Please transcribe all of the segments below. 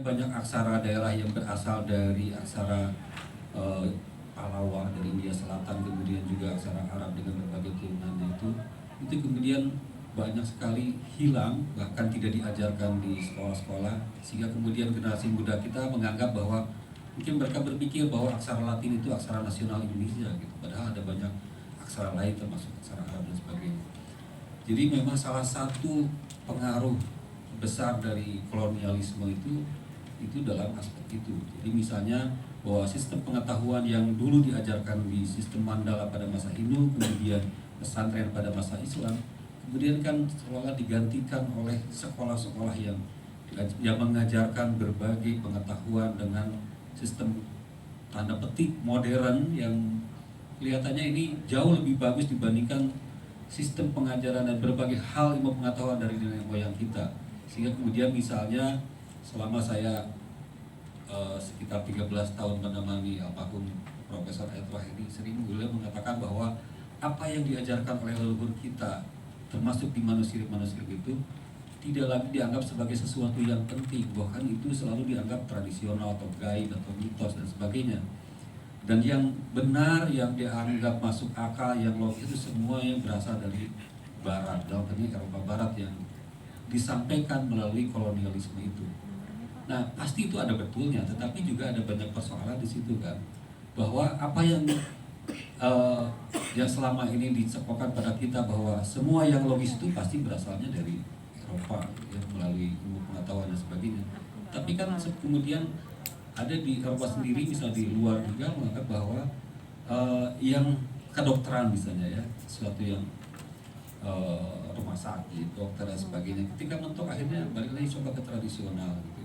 banyak aksara daerah yang berasal dari aksara Palawa dari India Selatan, kemudian juga aksara Arab dengan berbagai turunannya itu kemudian banyak sekali hilang, bahkan tidak diajarkan di sekolah-sekolah, sehingga kemudian generasi muda kita menganggap bahwa mungkin mereka berpikir bahwa aksara Latin itu aksara nasional Indonesia gitu, padahal ada banyak aksara lain termasuk aksara Arab dan sebagainya. Jadi memang salah satu pengaruh besar dari kolonialisme itu dalam aspek itu. Jadi misalnya bahwa sistem pengetahuan yang dulu diajarkan di sistem Mandala pada masa Hindu, kemudian pesantren pada masa Islam, kemudian kan seolah digantikan oleh sekolah-sekolah yang mengajarkan berbagai pengetahuan dengan sistem tanda petik modern yang kelihatannya ini jauh lebih bagus dibandingkan sistem pengajaran dan berbagai hal ilmu pengetahuan dari nenek moyang kita. Sehingga kemudian misalnya selama saya sekitar 13 tahun menemani almarhum Profesor Edwah ini, sering beliau mengatakan bahwa apa yang diajarkan oleh leluhur kita termasuk di manuskrip-manuskrip itu tidak lagi dianggap sebagai sesuatu yang penting, bahkan itu selalu dianggap tradisional atau gaib atau mitos dan sebagainya. Dan yang benar, yang dianggap masuk akal, yang logis itu semua yang berasal dari Barat, dalam hal Eropa Barat yang disampaikan melalui kolonialisme itu. Nah, pasti itu ada betulnya, tetapi juga ada banyak persoalan di situ kan, bahwa apa yang selama ini dicekokan pada kita bahwa semua yang logis itu pasti berasalnya dari Eropa, ya, melalui ilmu pengetahuan dan sebagainya. Tapi kan kemudian ada di Eropa sendiri, misalnya di luar juga menganggap bahwa yang kedokteran misalnya ya, sesuatu yang rumah sakit, dokter dan sebagainya, ketika mentok akhirnya balik lagi coba ke tradisional gitu.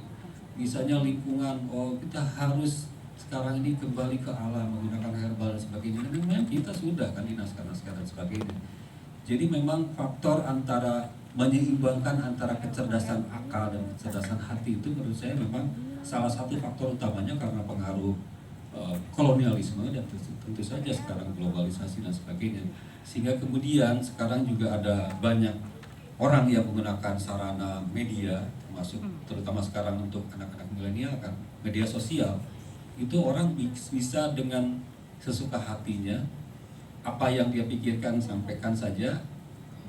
Misalnya lingkungan, oh kita harus sekarang ini kembali ke alam menggunakan herbal dan sebagainya. Memang kita sudah kan di naskah-naskah dan sebagainya. Jadi memang faktor antara menyeimbangkan antara kecerdasan akal dan kecerdasan hati itu menurut saya memang salah satu faktor utamanya karena pengaruh kolonialisme dan tentu saja sekarang globalisasi dan sebagainya. Sehingga kemudian sekarang juga ada banyak orang yang menggunakan sarana media, termasuk terutama sekarang untuk anak-anak milenial kan, media sosial. Itu orang bisa dengan sesuka hatinya, apa yang dia pikirkan sampaikan saja,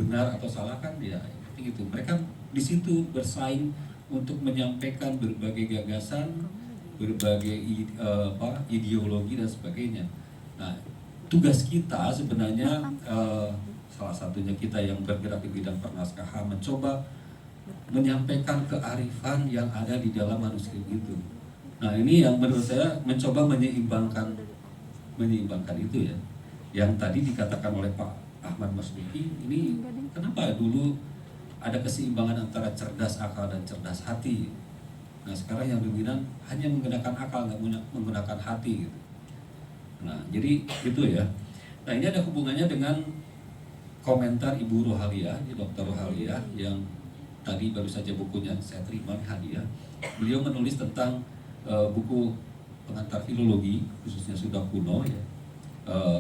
benar atau salah kan dia gitu. Mereka di situ bersaing untuk menyampaikan berbagai gagasan, berbagai ideologi dan sebagainya. Nah, tugas kita sebenarnya salah satunya kita yang bergerak di bidang pernaskahan mencoba menyampaikan kearifan yang ada di dalam manuskrip itu. Nah, ini yang menurut saya mencoba menyeimbangkan itu ya. Yang tadi dikatakan oleh Pak Ahmad Masduki, ini kenapa dulu ada keseimbangan antara cerdas akal dan cerdas hati. Nah, sekarang yang dominan hanya menggunakan akal, nggak menggunakan hati gitu. Nah, jadi itu ya. Nah, ini ada hubungannya dengan komentar Ibu Rohalia, Dr. Rohalia yang tadi baru saja bukunya saya terima hadiah. Beliau menulis tentang buku pengantar filologi, khususnya Sunda kuno ya.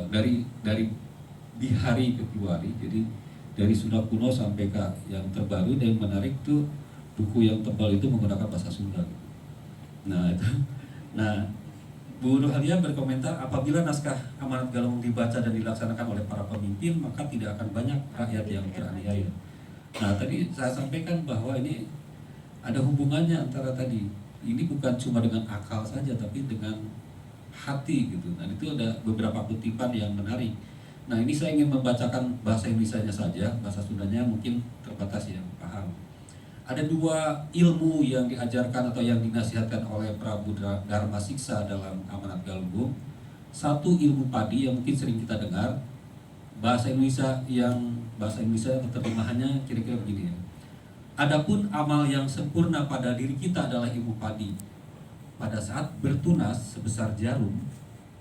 Dari Bihari ke Kiwari, jadi dari Sunda kuno sampai ke yang terbaru. Dan yang menarik tuh buku yang tebal itu menggunakan bahasa Sunda. Nah itu, nah Bu Rohalia berkomentar, apabila naskah Amanat Galunggung dibaca dan dilaksanakan oleh para pemimpin, maka tidak akan banyak rakyat yang teraniaya. Nah tadi saya sampaikan bahwa ini ada hubungannya antara tadi, ini bukan cuma dengan akal saja, tapi dengan hati gitu. Nah itu ada beberapa kutipan yang menarik. Nah ini saya ingin membacakan bahasa Indonesianya saja, bahasa Sundanya mungkin terbatas yang paham. Ada dua ilmu yang diajarkan atau yang dinasihatkan oleh Prabu Dharma Siksa dalam Amanat Galunggung. Satu ilmu padi yang mungkin sering kita dengar. Bahasa Indonesia terjemahannya kira-kira begini ya. Adapun amal yang sempurna pada diri kita adalah ilmu padi. Pada saat bertunas sebesar jarum,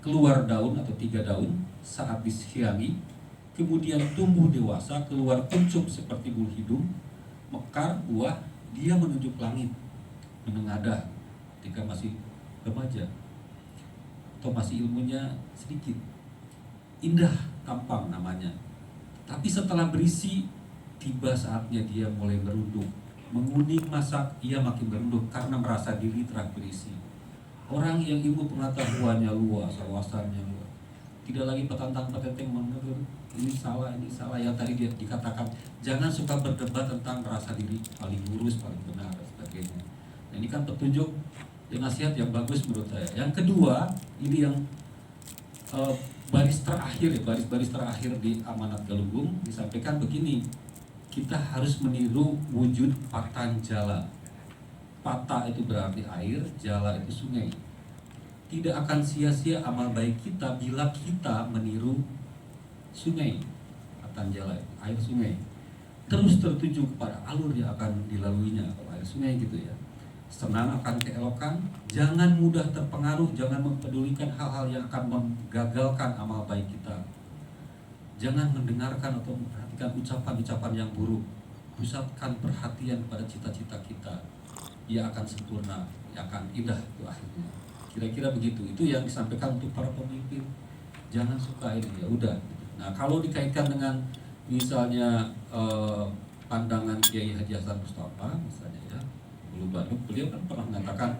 keluar daun atau 3 daun saat disiangi, kemudian tumbuh dewasa, keluar kuncup seperti bulu hidung, mekar buah, dia menunjuk langit, menengadah ketika masih remaja atau masih ilmunya sedikit. Indah tampang namanya. Tapi setelah berisi, tiba saatnya dia mulai merunduk, menguning masak, ia makin berunduh karena merasa diri terapresiasi. Orang yang ilmu pengetahuannya luas, wawasannya luas, tidak lagi petantang-petenteng menurut ini salah, yang tadi dia dikatakan. Jangan suka berdebat tentang merasa diri paling lurus, paling benar dan sebagainya. Nah, ini kan petunjuk dan nasihat yang bagus menurut saya. Yang kedua, ini yang baris terakhir di amanat Galunggung disampaikan begini: kita harus meniru wujud Patanjala. Pata itu berarti air, jala itu sungai. Tidak akan sia-sia amal baik kita bila kita meniru sungai. Patanjala, air sungai. Terus tertuju kepada alur yang akan dilaluinya, air sungai gitu ya. Senang akan keelokan, jangan mudah terpengaruh, jangan mempedulikan hal-hal yang akan menggagalkan amal baik kita. Jangan mendengarkan atau memperhatikan ucapan-ucapan yang buruk. Pusatkan perhatian pada cita-cita kita. Ia akan sempurna, ia akan indah itu akhirnya. Kira-kira begitu. Itu yang disampaikan untuk para pemimpin. Jangan suka ini, ya udah. Nah, kalau dikaitkan dengan misalnya pandangan Kiai Haji Hasan Mustafa misalnya ya, Ulu Bandung, beliau kan pernah mengatakan,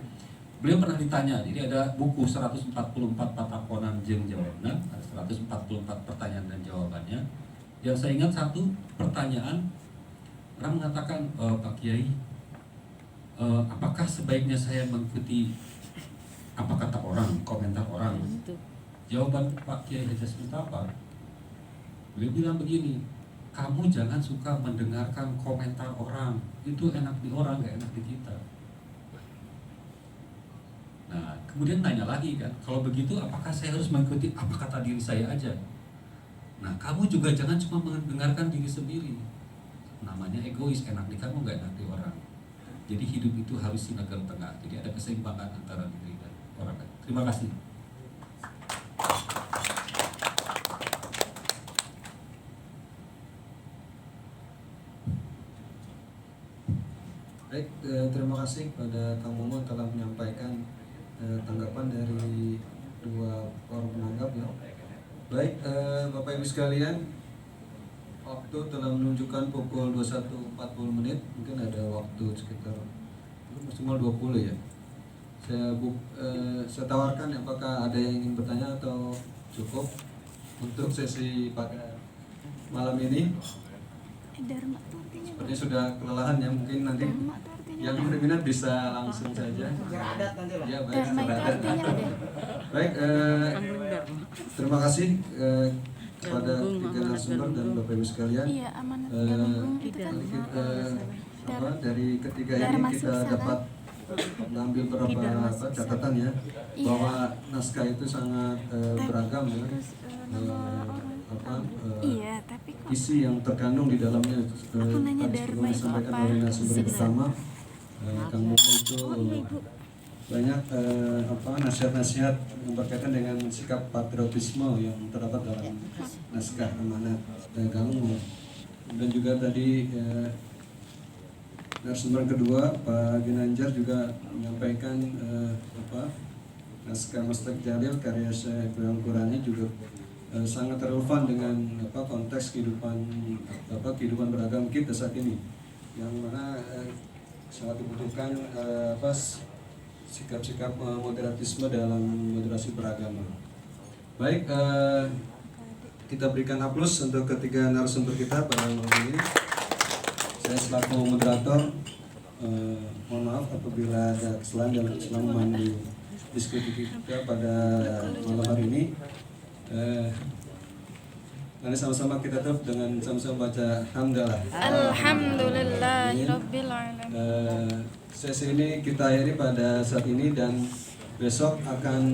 beliau pernah ditanya, jadi ada buku 144 patakonan jeung jawabna, ada 144 pertanyaan dan jawabannya. Yang saya ingat satu pertanyaan, orang mengatakan, Pak Kiai, apakah sebaiknya saya mengikuti apa kata orang, komentar orang? Jawaban Pak Kiai Haji Hasan Mustafa, beliau bilang begini, kamu jangan suka mendengarkan komentar orang, itu enak di orang, gak enak di kita. Nah, kemudian nanya lagi kan, kalau begitu apakah saya harus mengikuti apa kata diri saya aja? Nah, kamu juga jangan cuma mendengarkan diri sendiri. Namanya egois, enak di kamu gak enak di orang. Jadi hidup itu harus sinergi tengah, jadi ada keseimbangan antara diri dan orang. Terima kasih. Baik, terima kasih pada Kang Momon telah menyampaikan tanggapan dari dua orang penanggap ya. Baik, Bapak Ibu sekalian, waktu telah menunjukkan pukul 21.40 menit, mungkin ada waktu sekitar maksimal 20 ya. Saya tawarkan apakah ada yang ingin bertanya atau cukup untuk sesi pada malam ini. Sepertinya sudah kelelahan ya, mungkin nanti yang berminat bisa langsung saja. Ya, baik, baik, terima kasih kepada tiga narasumber dan Bapak Ibu sekalian. Dari ketiga ini kita dapat mengambil beberapa catatan ya, bahwa naskah itu sangat beragam ya. Isi yang terkandung di dalamnya tadi disampaikan oleh narasumber pertama, Kang Momo, itu banyak nasihat-nasihat yang berkaitan dengan sikap patriotisme yang terdapat dalam naskah amanat Galunggung. Dan juga tadi narasumber kedua Pak Ginanjar juga menyampaikan naskah Mustaq Jalil karya Syekh Al-Qurani juga sangat relevan dengan konteks kehidupan beragam kita saat ini, yang mana sangat dibutuhkan sikap-sikap moderatisme dalam moderasi beragama. Baik, kita berikan aplaus untuk ketiga narasumber kita pada malam ini. Saya selaku moderator mohon maaf apabila ada kesalahan dalam memandu diskusi kita pada malam hari ini. Nanti sama-sama kita tutup dengan sama-sama baca hamdalah. Alhamdulillahirabbil alamin. Sesi ini kita akhiri pada saat ini, dan besok akan